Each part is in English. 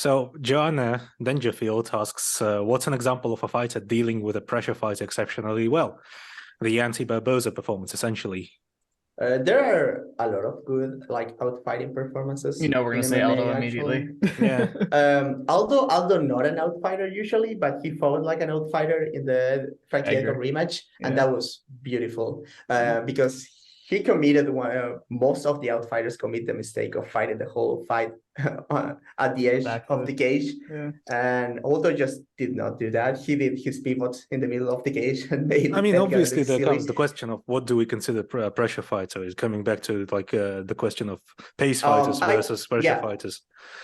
So Joanna Dangerfield asks, what's an example of a fighter dealing with a pressure fight exceptionally well? The anti-Barboza performance, essentially. There are a lot of good like outfighting performances We're gonna in say MMA Aldo actually. immediately. Yeah. Aldo not an outfighter usually, but he fought like an outsider in the Frankie Edgar rematch, and that was beautiful because he committed most of the outfighters commit the mistake of fighting the whole fight at the edge of the cage. Yeah. And Aldo just did not do that. He did his pivot in the middle of the cage and made. I mean, Edgar obviously, look there silly. comes the question of what do we consider a pressure fighter? Is coming back to like the question of pace fighters versus pressure fighters.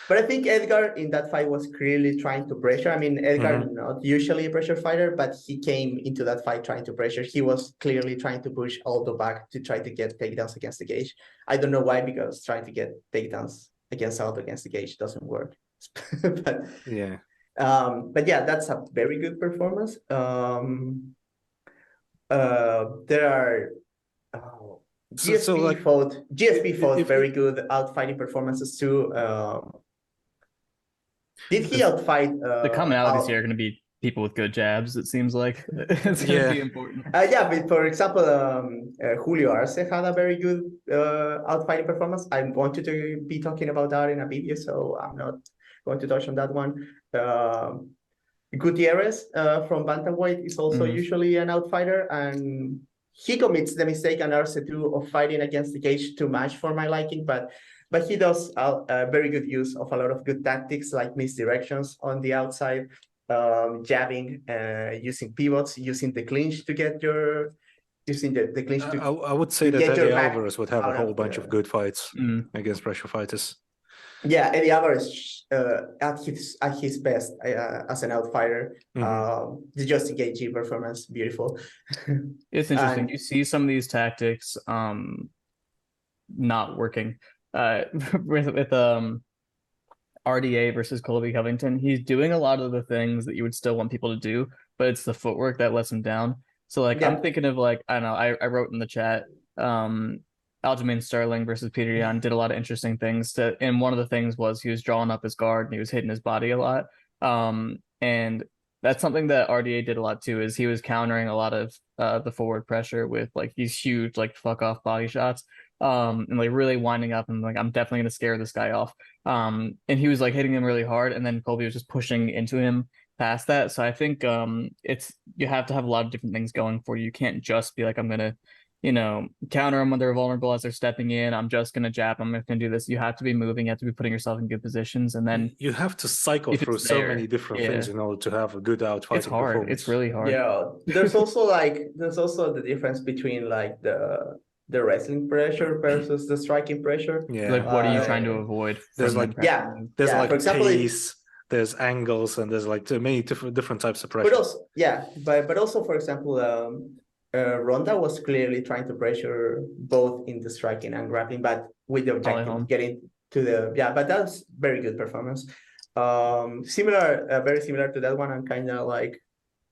But I think Edgar in that fight was clearly trying to pressure. I mean, Edgar not usually a pressure fighter, but he came into that fight trying to pressure. He was clearly trying to push Aldo back to try to get takedowns against the cage. I don't know why, because trying to get takedowns against Aldo against the cage doesn't work. But yeah, that's a very good performance. There are. GSP fought very good outfighting performances too. Did he outfight? The commonalities here are going to be people with good jabs. It seems like it's going to be important. But for example, Julio Arce had a very good outfighting performance. I'm going to be talking about that in a video, so I'm not going to touch on that one. Gutierrez from bantamweight is also usually an outfighter, and he commits the mistake on RC2 of fighting against the cage too much for my liking, but he does a very good use of a lot of good tactics like misdirections on the outside, jabbing, using pivots, using the clinch to get your, using the clinch to. I would say that Eddie Alvarez would have a whole bunch of good fights against pressure fighters. Yeah, Eddie Alvarez at his best as an outfighter. The Justin Gaethje performance, beautiful. It's interesting. You see some of these tactics not working. With RDA versus Colby Covington, he's doing a lot of the things that you would still want people to do, but it's the footwork that lets him down. So like I'm thinking of like, I don't know, I wrote in the chat, Aljamain Sterling versus Peter Yan did a lot of interesting things and one of the things was he was drawing up his guard and he was hitting his body a lot. And that's something that RDA did a lot too, is he was countering a lot of the forward pressure with like these huge like fuck off body shots. And like really winding up and like I'm definitely gonna scare this guy off. And he was like hitting him really hard, and then Colby was just pushing into him past that. So I think it's, you have to have a lot of different things going for you. You can't just be like, I'm gonna, counter them when they're vulnerable as they're stepping in. I'm just gonna jab. I'm just gonna do this. You have to be moving. You have to be putting yourself in good positions, and then you have to cycle through so many different things in order to have a good outfighting It's hard. performance. It's really hard. Yeah, there's also the difference between like the wrestling pressure versus the striking pressure. Yeah. Like what are you trying to avoid? There's like there's like for example, pace, there's angles, and there's like many different types of pressure. But also for example, Ronda was clearly trying to pressure both in the striking and grappling, but with the objective of getting to the but that's very good performance. Very similar to that one, and kind of like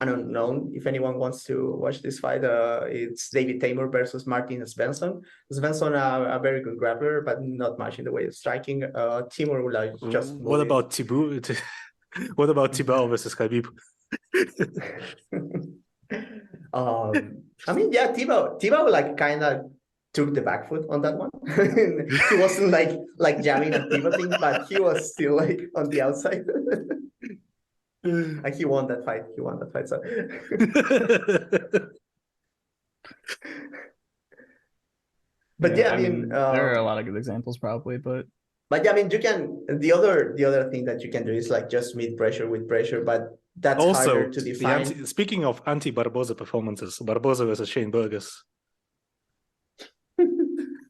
an unknown. If anyone wants to watch this fight, it's David Taymor versus Martin Svensson. Svensson, a very good grappler, but not much in the way of striking. Taymor would just. What about Thibaut? What about Thibaut versus Khabib? I mean, Thibaut like kind of took the back foot on that one. He wasn't like jamming and pivoting, but he was still like on the outside. And he won that fight. So. But I mean, there are a lot of good examples, probably, but yeah, I mean, you can. The other thing that you can do is like just meet pressure with pressure, but that's also harder to define. Speaking of anti-Barboza performances, Barboza versus Shane Burgos.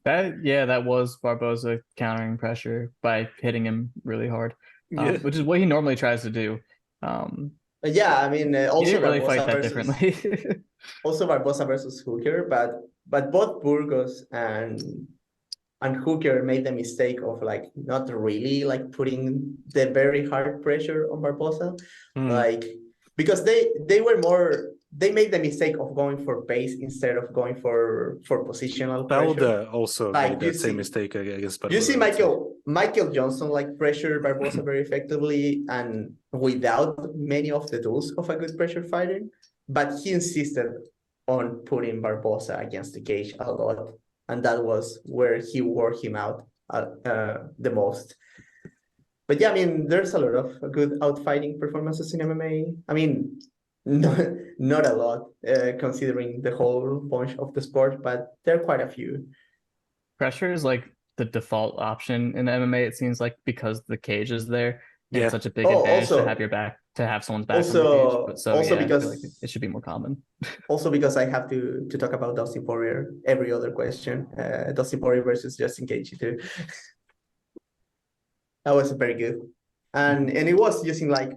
That was Barboza countering pressure by hitting him really hard, which is what he normally tries to do. I mean, also he didn't really fight that differently. Also Barboza versus Hooker, but both Burgos and Hooker made the mistake of like not really like putting the very hard pressure on Barboza, like because they were more they made the mistake of going for pace instead of going for positional pressure. Belda also made that same mistake against Barbosa. You see Michael Johnson like pressure Barbosa very effectively and without many of the tools of a good pressure fighter, but he insisted on putting Barbosa against the cage a lot, and that was where he wore him out the most. But yeah, I mean, there's a lot of good outfighting performances in MMA. I mean, not a lot, considering the whole bunch of the sport, but there are quite a few. Pressure is like the default option in MMA, it seems like, because the cage is there. Yeah. It's such a big advantage to have your back, to have someone's back on the cage. But so also because I feel like it should be more common. Also because I have to talk about Dustin Poirier every other question. Dustin Poirier versus Justin Gaethje too. That was very good. And it was using like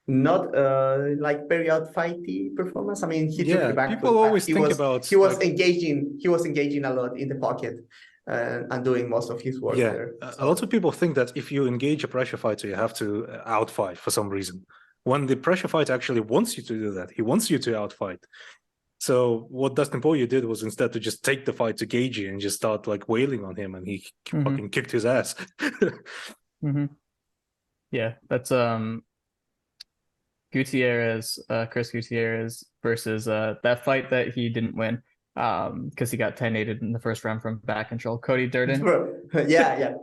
not like very outfighty performance. I mean, he took the back. People always think about he was engaging a lot in the pocket and doing most of his work there. So. A lot of people think that if you engage a pressure fighter, you have to outfight for some reason. When the pressure fighter actually wants you to do that, he wants you to outfight. So what Dustin Poirier did was instead to just take the fight to Gaethje and just start like wailing on him, and he fucking kicked his ass. Yeah, that's Gutierrez, Chris Gutierrez versus that fight that he didn't win because he got 10-8'd in the first round from back control. Cody Durden. Yeah.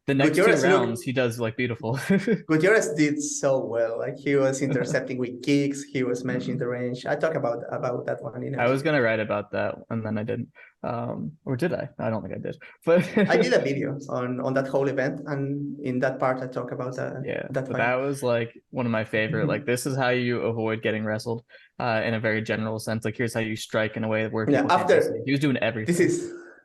The next Gutierrez 2 rounds, he does like beautiful. Gutierrez did so well. Like he was intercepting with kicks. He was managing the range. I talk about that one. I was gonna write about that, and then I didn't. Or did I? I don't think I did. But I did a video on that whole event, and in that part I talk about that. Yeah, that fight. That was like one of my favorite. Like this is how you avoid getting wrestled in a very general sense. Like here's how you strike in a way where people he was doing everything.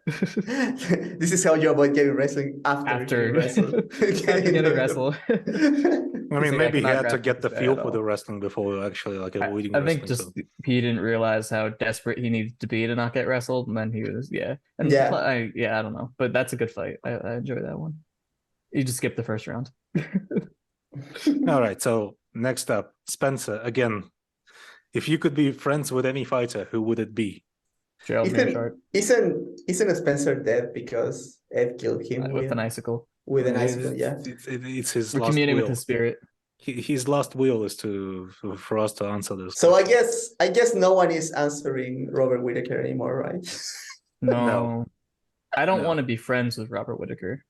This is how you avoid getting wrestling after getting wrestled. I mean, maybe he had to get the feel for the wrestling before actually like avoiding. I think just he didn't realize how desperate he needed to be to not get wrestled, and then he was I don't know, but that's a good fight. I enjoy that one. You just skip the first round. All right, so next up, Spencer again. If you could be friends with any fighter, who would it be? Gerald Meerschaert. Isn't Spencer dead because Ed killed him with an icicle? With an icicle, yeah. It's his We're last communing will. with his spirit. His last will is for us to answer this. So I guess no one is answering Robert Whittaker anymore, right? No. I don't want to be friends with Robert Whittaker.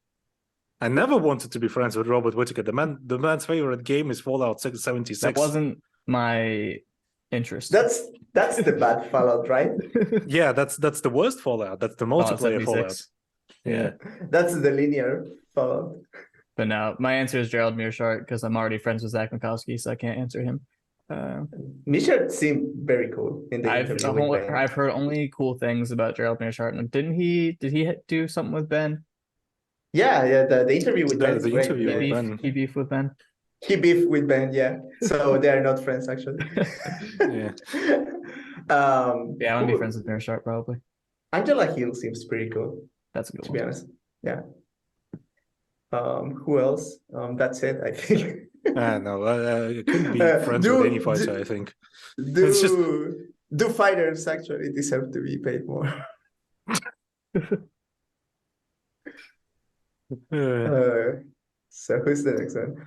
I never wanted to be friends with Robert Whittaker. The man's favorite game is Fallout 76. That wasn't my interest. That's the bad Fallout, right? Yeah, that's the worst Fallout. That's the multiplayer Fallout. Yeah. That's the linear Fallout. But no, my answer is Gerald Meerschaert because I'm already friends with Zach Mikowski, so I can't answer him. Meerschaert seemed very cool in the interview. I've heard only cool things about Gerald Meerschaert. And did he do something with Ben? Yeah. The interview with Ben. The interview with Ben. He beefed with Ben. He beefed with Ben, yeah. So they are not friends actually. Yeah. I want to be friends with Meerschaert probably. Angela Hill seems pretty cool. That's a good to one. be honest. Yeah. Who else? That's it, I think. No, it couldn't be friends with any fighter, I think. Do fighters actually deserve to be paid more? So who's the next one?